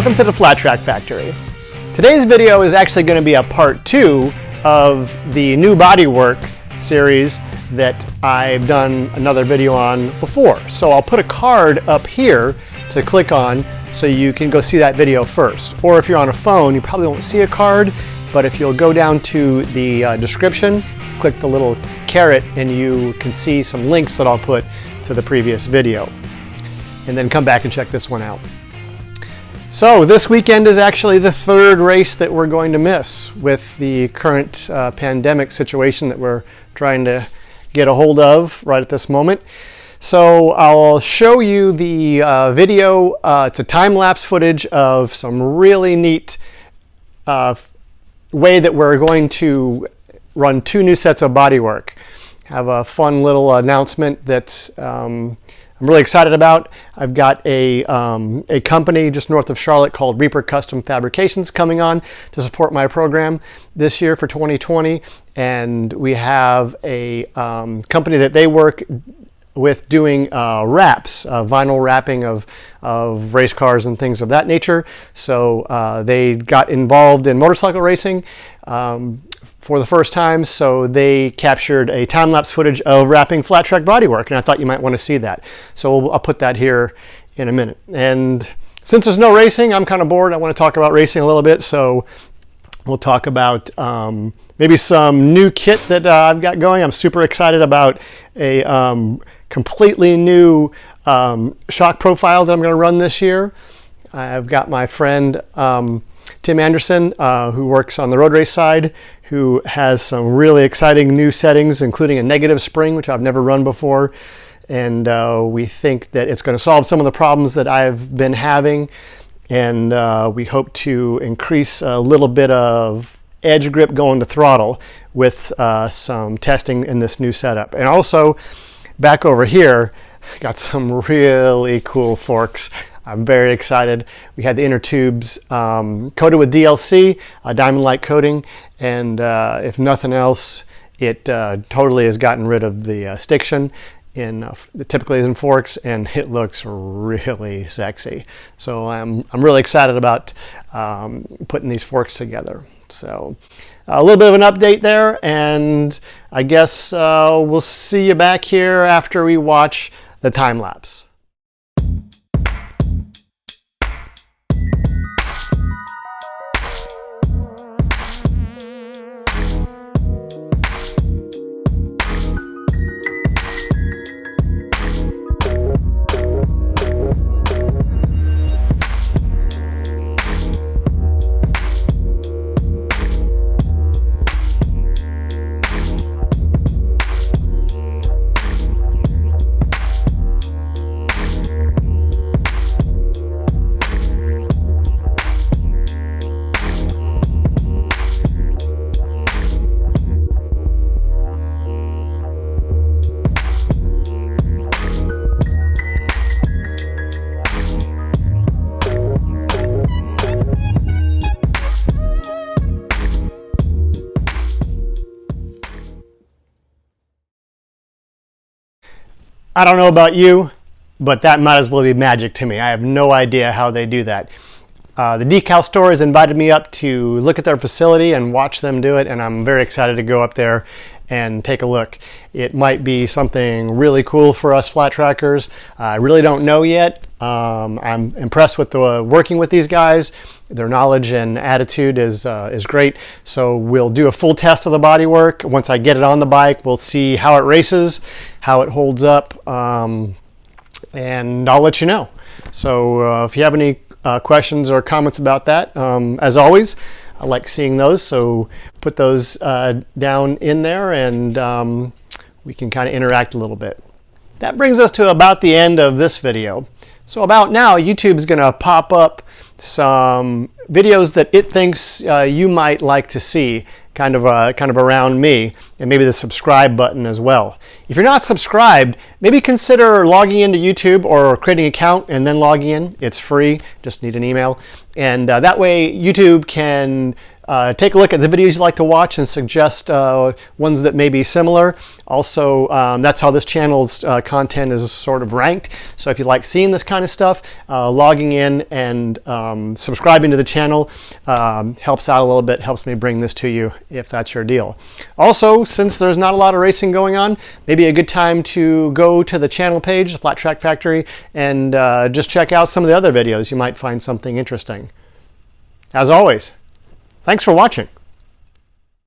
Welcome to the Flat Track Factory. Today's video is actually going to be a part 2 of the new Bodywork series that I've done another video on before. So I'll put a card up here to click on so you can go see that video first. Or if you're on a phone, you probably won't see a card, but if you'll go down to the description, click the little caret and you can see some links that I'll put to the previous video. And then come back and check this one out. So this weekend is actually the third race that we're going to miss with the current pandemic situation that we're trying to get a hold of right at this moment. So I'll show you the video. It's a time-lapse footage of some really neat way that we're going to run 2 new sets of bodywork. Have a fun little announcement that I'm really excited about. I've got a company just north of Charlotte called Reaper Custom Fabrications coming on to support my program this year for 2020. And we have a company that they work with doing wraps, vinyl wrapping of race cars and things of that nature. So they got involved in motorcycle racing for the first time, so they captured a time-lapse footage of wrapping flat track bodywork, and I thought you might want to see that. So I'll put that here in a minute. And since there's no racing, I'm kind of bored. I want to talk about racing a little bit, so we'll talk about maybe some new kit that I've got going. I'm super excited about a completely new shock profile that I'm going to run this year. I've got my friend Tim Anderson, who works on the road race side, who has some really exciting new settings, including a negative spring, which I've never run before. And we think that it's going to solve some of the problems that I've been having. And we hope to increase a little bit of edge grip going to throttle with some testing in this new setup. And also, back over here, got some really cool forks. I'm very excited. We had the inner tubes coated with DLC, diamond-like coating, and if nothing else, it totally has gotten rid of the stiction typically in forks, and it looks really sexy. So I'm really excited about putting these forks together. So a little bit of an update there, and I guess we'll see you back here after we watch the time lapse. I don't know about you, but that might as well be magic to me. I have no idea how they do that. The decal store has invited me up to look at their facility and watch them do it, and I'm very excited to go up there and take a look. It might be something really cool for us flat trackers. I really don't know yet. I'm impressed with working with these guys. Their knowledge and attitude is great. So we'll do a full test of the bodywork. Once I get it on the bike, we'll see how it races, how it holds up, and I'll let you know. So if you have any questions or comments about that, as always, I like seeing those, so put those down in there, and we can kind of interact a little bit. That brings us to about the end of this video. So about now, YouTube's going to pop up some videos that it thinks you might like to see, kind of around me, and maybe the subscribe button as well. If you're not subscribed, maybe consider logging into YouTube or creating an account and then logging in. It's free, just need an email. And that way YouTube can Take a look at the videos you like to watch and suggest ones that may be similar. Also, that's how this channel's content is sort of ranked. So if you like seeing this kind of stuff, logging in and subscribing to the channel helps out a little bit, helps me bring this to you if that's your deal. Also, since there's not a lot of racing going on, maybe a good time to go to the channel page, the Flat Track Factory, and just check out some of the other videos. You might find something interesting. As always, thanks for watching.